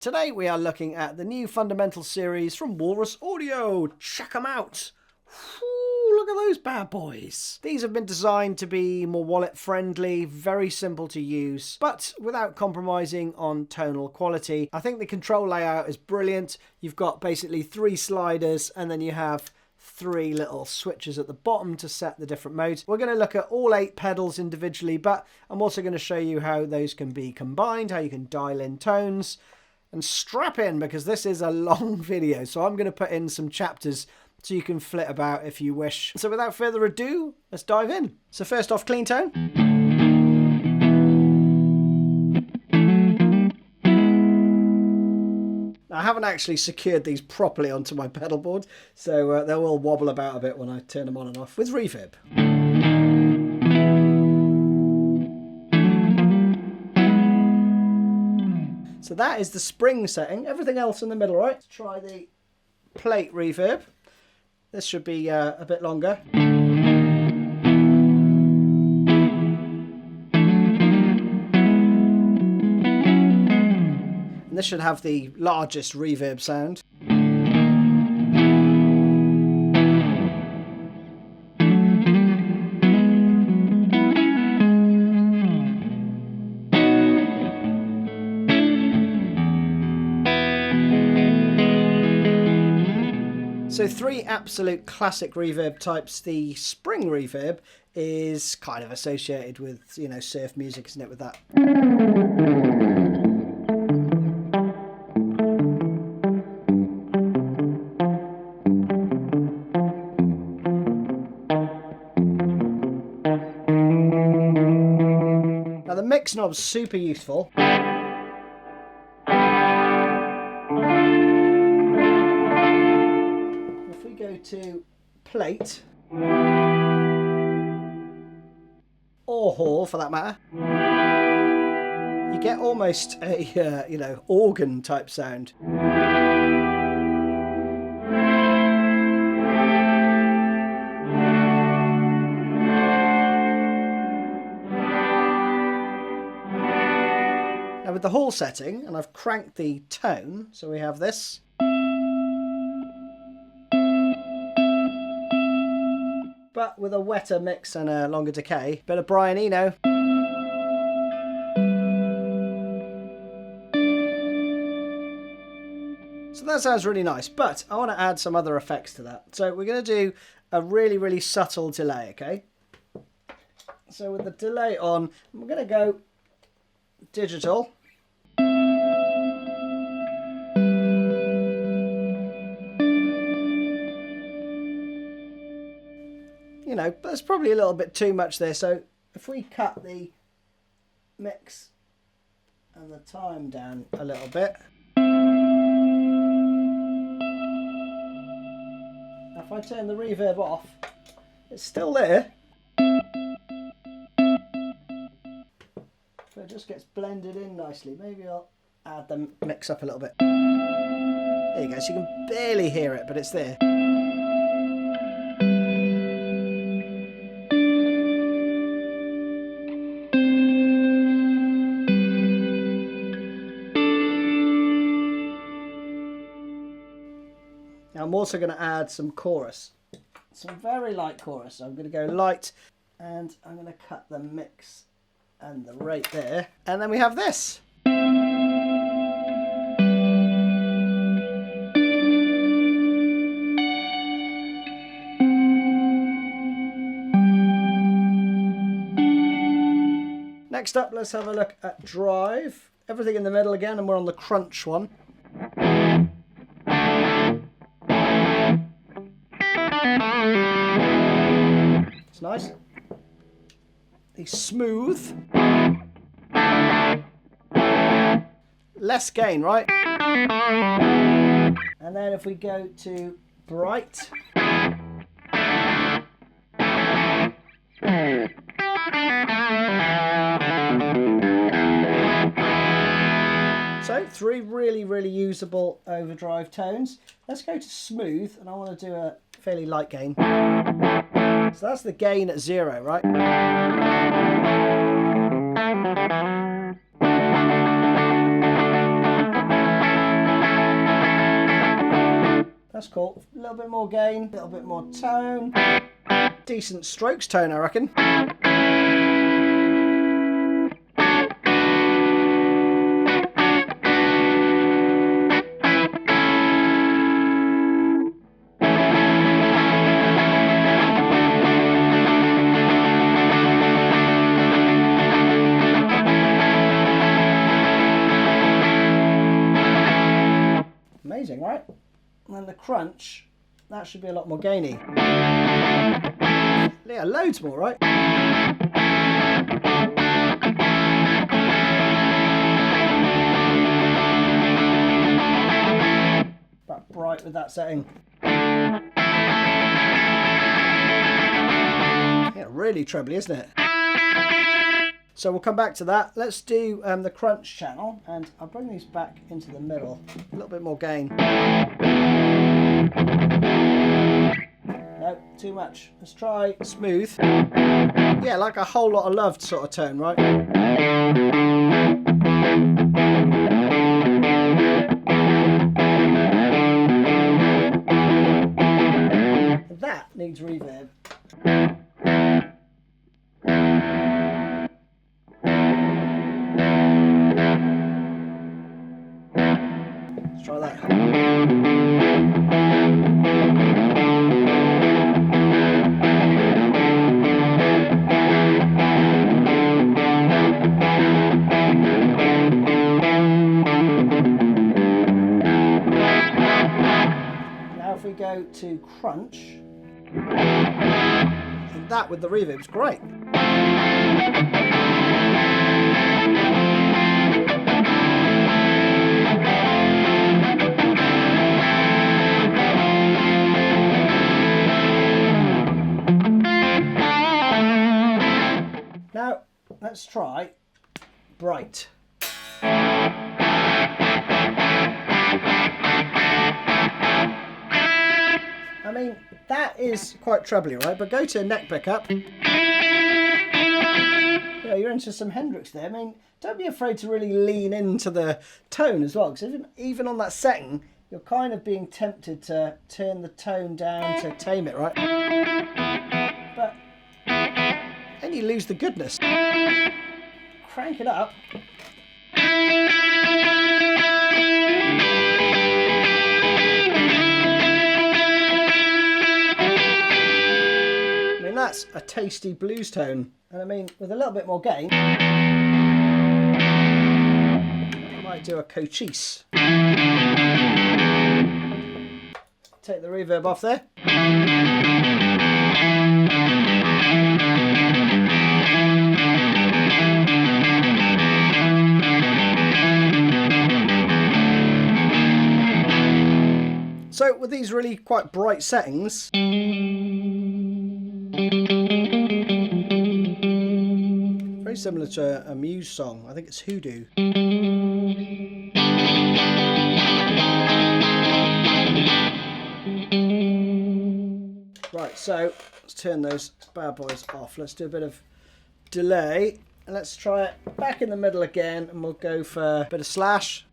Today we are looking at the new Fundamental Series from Walrus Audio. Check them out! Ooh, look at those bad boys. These have been designed to be more wallet friendly, very simple to use, but without compromising on tonal quality. I think the control layout is brilliant. You've got basically 3 sliders and then you have 3 little switches at the bottom to set the different modes. We're going to look at all 8 pedals individually, but I'm also going to show you how those can be combined, how you can dial in tones. And strap in, because this is a long video, so I'm going to put in some chapters so you can flit about if you wish. So without further ado, let's dive in. So first off, clean tone. Now, I haven't actually secured these properly onto my pedal board, so they will wobble about a bit when I turn them on and off with reverb. So that is the spring setting. Everything else in the middle, right? Let's try the plate reverb. This should be a bit longer. And this should have the largest reverb sound. So 3 absolute classic reverb types. The spring reverb is kind of associated with, you know, surf music, isn't it, with that? Now the mix knob's super useful. To plate or hall for that matter, you get almost a you know, organ type sound. Now with the hall setting, and I've cranked the tone, so we have this. But with a wetter mix and a longer decay. Bit of Brian Eno. So that sounds really nice, but I want to add some other effects to that. So we're going to do a really, really subtle delay, okay? So with the delay on, I'm going to go digital. You know, but there's probably a little bit too much there, so if we cut the mix and the time down a little bit. Now if I turn the reverb off, it's still there. So it just gets blended in nicely. Maybe I'll add the mix up a little bit. There you go, so you can barely hear it, but it's there. Now I'm also going to add some chorus, some very light chorus. So I'm going to go light and I'm going to cut the mix and the rate there. And then we have this. Next up, let's have a look at drive. Everything in the middle again, and we're on the crunch one. It's nice. The smooth. Less gain, right? And then if we go to bright. So 3 really, really usable overdrive tones. Let's go to smooth, and I want to do a fairly light gain. So that's the gain at 0, right? That's cool. A little bit more gain, a little bit more tone. Decent strokes tone, I reckon. Amazing, right? And then the crunch, that should be a lot more gainy. Yeah, loads more, right? But bright with that setting. Yeah, really trebly, isn't it? So we'll come back to that. Let's do the crunch channel, and I'll bring these back into the middle. A little bit more gain. No, too much. Let's try smooth. Yeah, like a whole lot of loved sort of tone, right? That needs reverb. Let's try that. Now if we go to crunch, and that with the reverb is great. Now, let's try bright. I mean, that is quite trebly, right? But go to neck pickup. Yeah, you're into some Hendrix there. I mean, don't be afraid to really lean into the tone as well, because even on that setting, you're kind of being tempted to turn the tone down to tame it, right? But then you lose the goodness. Crank it up. I mean, that's a tasty blues tone. And I mean, with a little bit more gain, I might do a cochise. Take the reverb off there. So with these really quite bright settings, very similar to a Muse song. I think it's Hoodoo. Right, so let's turn those bad boys off. Let's do a bit of delay. And let's try it back in the middle again, and we'll go for a bit of slash.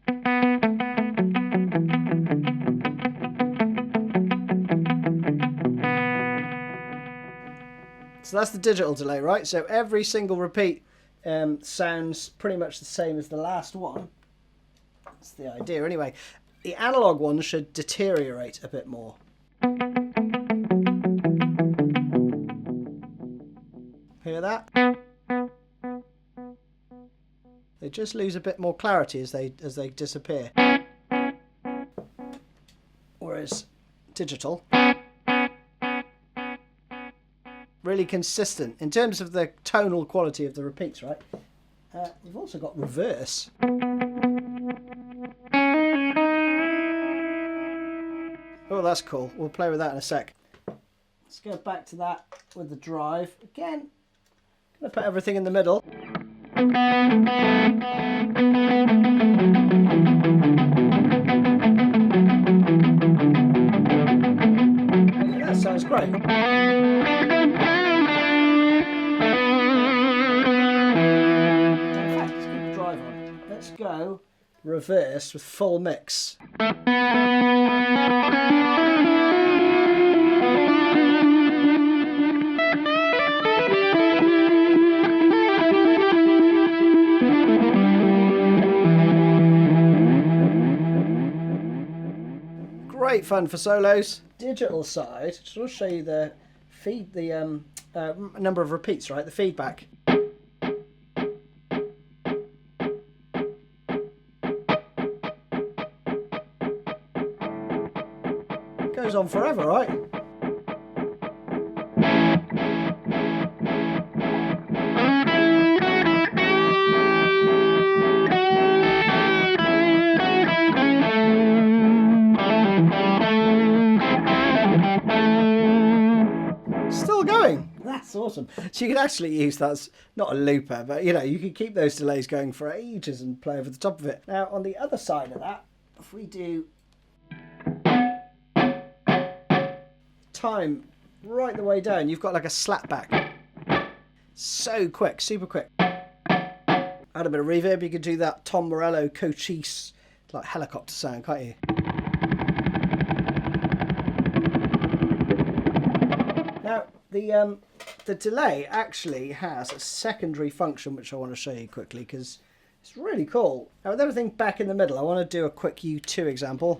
So that's the digital delay, right? So every single repeat sounds pretty much the same as the last one. That's the idea anyway. The analog one should deteriorate a bit more. Hear that? They just lose a bit more clarity as they disappear. Whereas digital, really consistent in terms of the tonal quality of the repeats, right? You've also got reverse. Oh, that's cool. We'll play with that in a sec. Let's go back to that with the drive. Again, gonna put everything in the middle. That sounds great. Let's go reverse with full mix. Great fun for solos. Digital side, just want to show you the number of repeats, right? The feedback. Goes on forever, right? Still going. That's awesome. So you can actually use that as not a looper, but you know, you can keep those delays going for ages and play over the top of it. Now on the other side of that, if we do time right the way down, you've got like a slap back. So quick, super quick. Add a bit of reverb, you could do that Tom Morello Cochise like helicopter sound, can't you? Now the delay actually has a secondary function which I want to show you quickly because it's really cool. Now with everything back in the middle, I want to do a quick U2 example.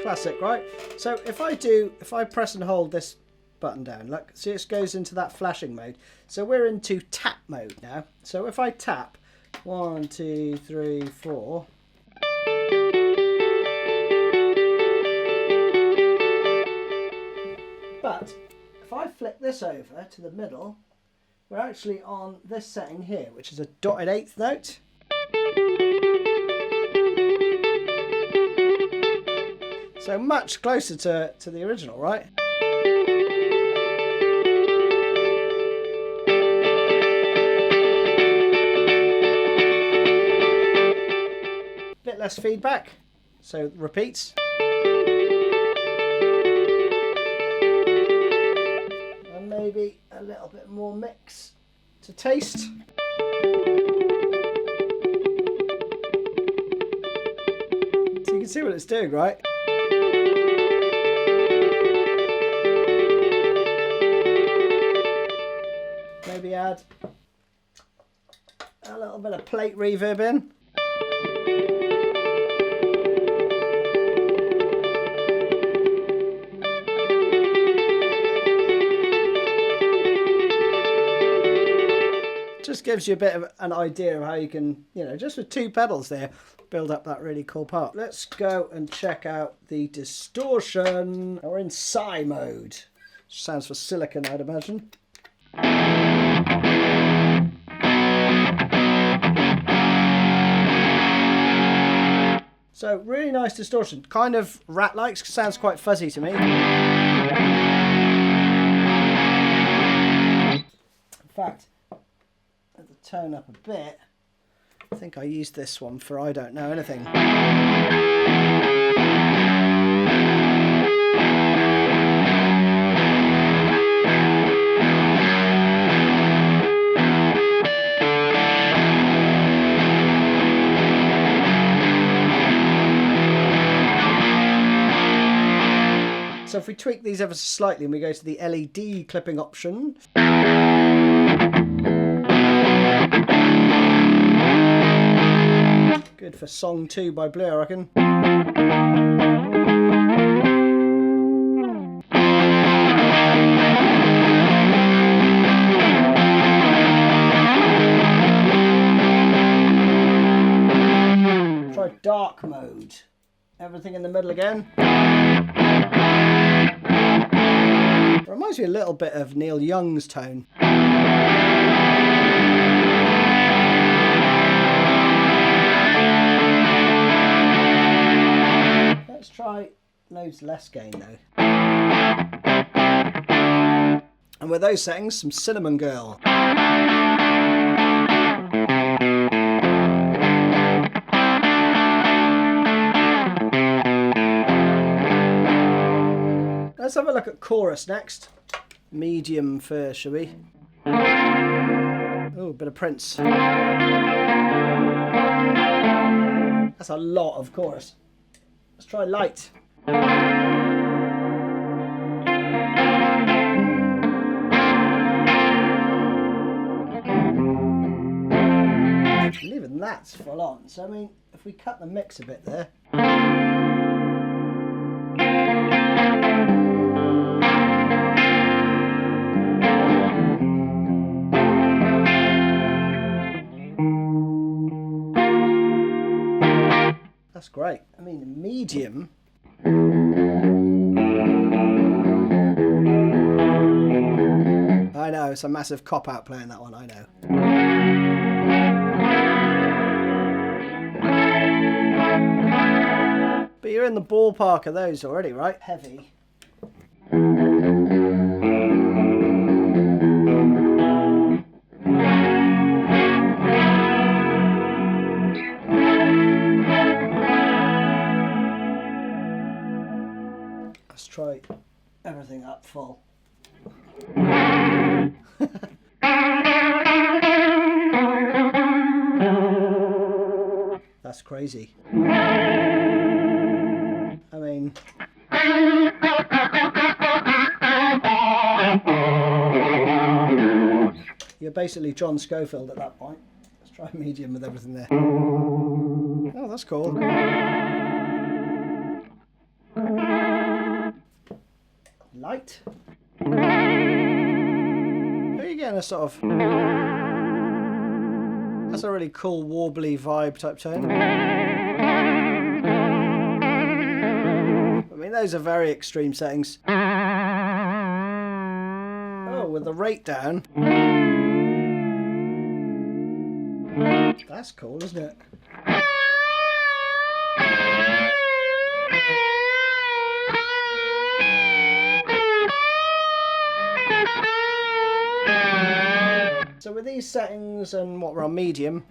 Classic, right? So if I press and hold this button down, look, see it goes into that flashing mode. So we're into tap mode now. So if I tap 1, 2, 3, 4. But if I flick this over to the middle, we're actually on this setting here, which is a dotted eighth note. So much closer to the original, right? Bit less feedback, so repeats. And maybe a little bit more mix to taste. So you can see what it's doing, right? Maybe add a little bit of plate reverb in. Just gives you a bit of an idea of how you can, you know, just with two pedals there, build up that really cool part. Let's go and check out the distortion. We're in Psy mode. Sounds for silicon, I'd imagine. So really nice distortion, kind of rat-like, sounds quite fuzzy to me. In fact, let the tone up a bit. I think I used this one for I Don't Know Anything. So if we tweak these ever so slightly and we go to the LED clipping option. Good for Song 2 by Blue, I reckon. Try dark mode. Everything in the middle again. Reminds me a little bit of Neil Young's tone. Let's try loads less gain though. And with those settings, some Cinnamon Girl. Let's have a look at chorus next. Medium first, shall we? Oh, a bit of Prince. That's a lot of chorus. Let's try light. And even and that's full on. So I mean, if we cut the mix a bit there. That's great. I mean, medium. I know, it's a massive cop-out playing that one, I know. But you're in the ballpark of those already, right? Heavy. Let's try everything up full. That's crazy. I mean, you're basically John Scofield at that point. Let's try medium with everything there. Oh, that's cool. Light. Are you getting a sort of... That's a really cool warbly vibe type tone. I mean, those are very extreme settings. Oh, with the rate down. That's cool, isn't it? So with these settings and what we're on medium,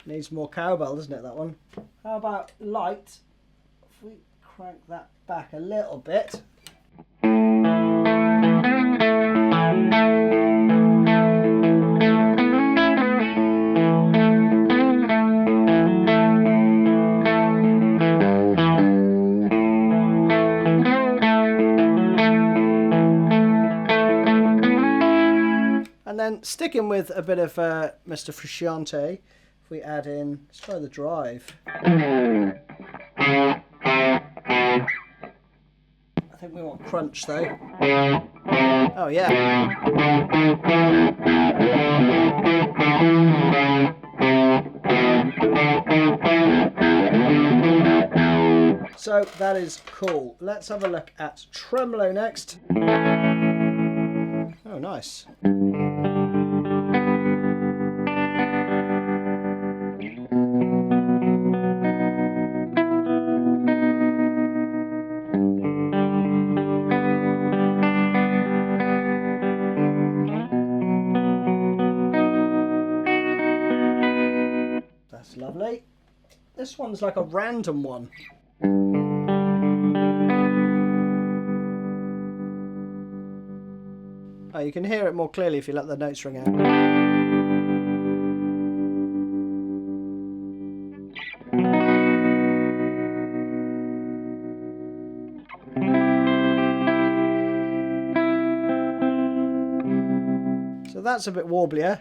needs more cowbell, doesn't it, that one? How about light? If we crank that back a little bit. And then sticking with a bit of Mr. Frusciante, if we add in, let's try the drive. I think we want crunch though. Oh yeah. So that is cool. Let's have a look at tremolo next. Oh, nice. That's lovely. This one's like a random one. Oh, you can hear it more clearly if you let the notes ring out. So that's a bit warblier.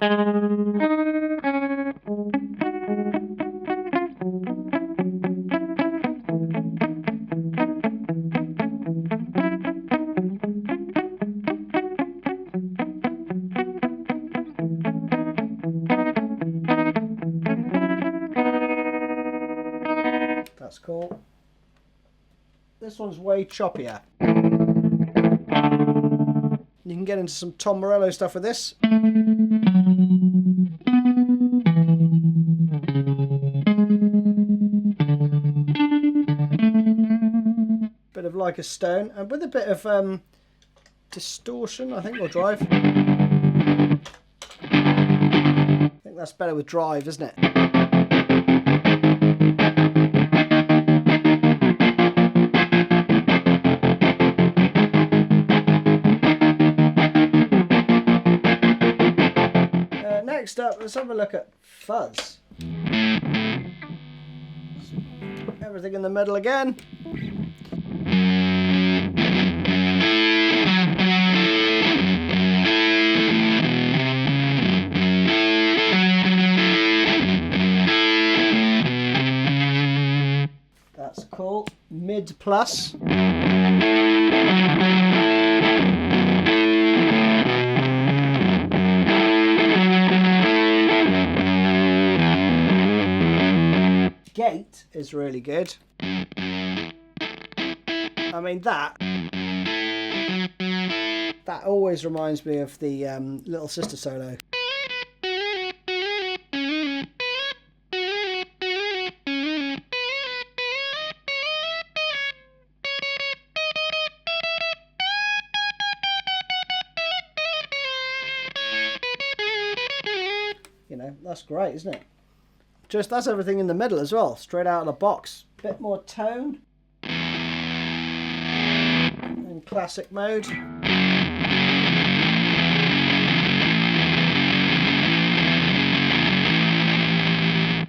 That's cool. This one's way choppier. You can get into some Tom Morello stuff with this. Bit of Like a Stone, and with a bit of distortion, I think, or drive. I think that's better with drive, isn't it? Next up, let's have a look at Fuzz. Everything in the middle again. That's cool. Mid plus. Gate is really good. I mean, that always reminds me of the Little Sister solo. You know, that's great, isn't it? Just, that's everything in the middle as well, straight out of the box. Bit more tone. In classic mode.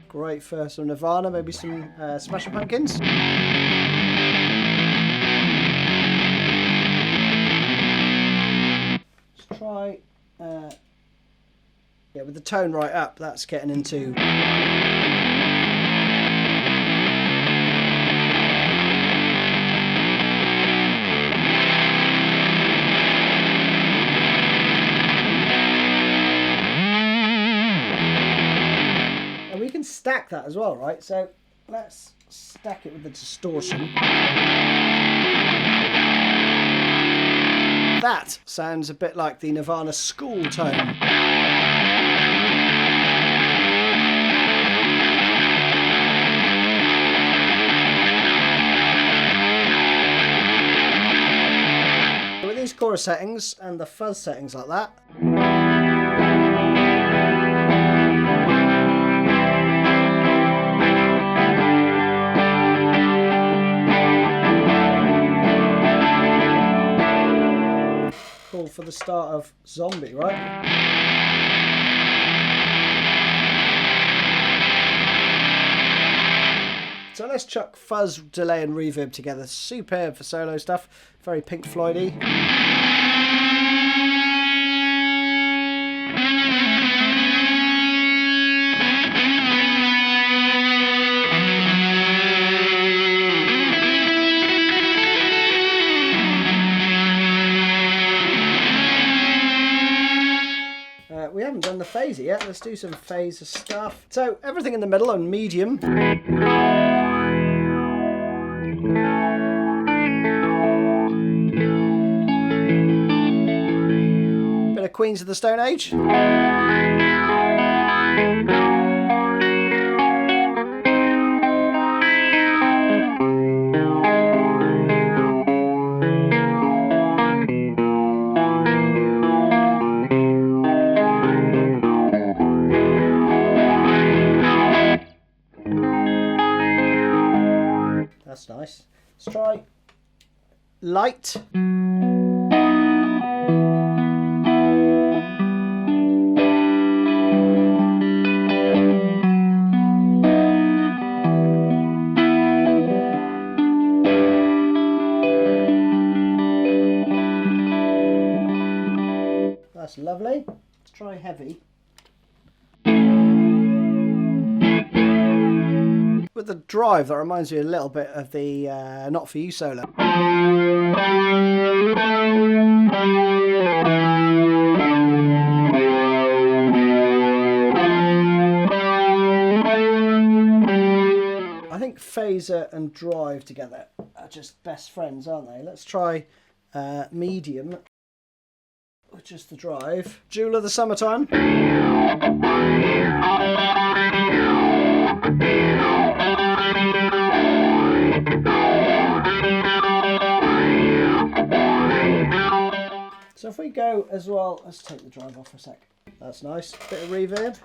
Great for some Nirvana, maybe some Smashing Pumpkins. Let's try... yeah, with the tone right up, that's getting into... And we can stack that as well, right? So let's stack it with the distortion. That sounds a bit like the Nirvana School tone. These chorus settings and the fuzz settings like that. Cool for the start of Zombie, right? So let's chuck fuzz, delay and reverb together. Superb for solo stuff. Very Pink Floyd-y. We haven't done the phaser yet. Let's do some phaser stuff. So everything in the middle on medium. Bit of Queens of the Stone Age. That's nice. Let's try light. That's lovely. Let's try heavy. With the drive, that reminds me a little bit of the Not For You solo. I think phaser and drive together are just best friends, aren't they? Let's try medium, which is the drive. Jewel of the Summertime. So if we go as well, let's take the drive off for a sec. That's nice. Bit of reverb.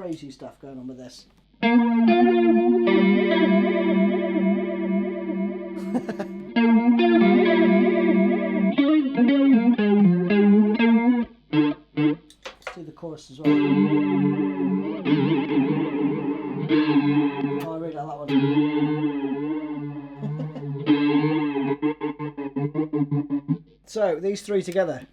crazy stuff going on with this. Let's do the chorus as well. Oh, I really like that one. So, these three together.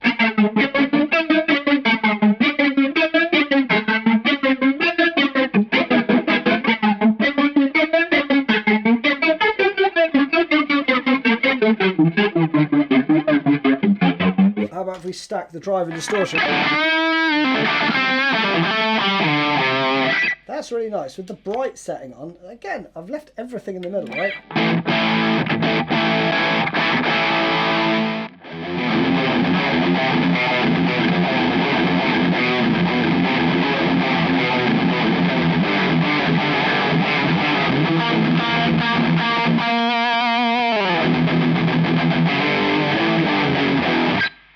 How about if we stack the drive and distortion? That's really nice. With the bright setting on, again, I've left everything in the middle, right?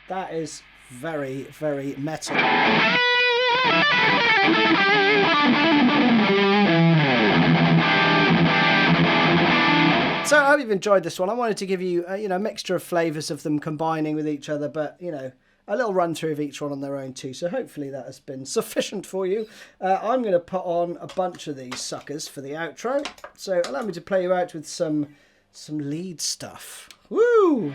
That is very, very metal. So I hope you've enjoyed this one. I wanted to give you, a mixture of flavours of them combining with each other, but, a little run through of each one on their own too. So hopefully that has been sufficient for you. I'm going to put on a bunch of these suckers for the outro. So allow me to play you out with some lead stuff. Woo!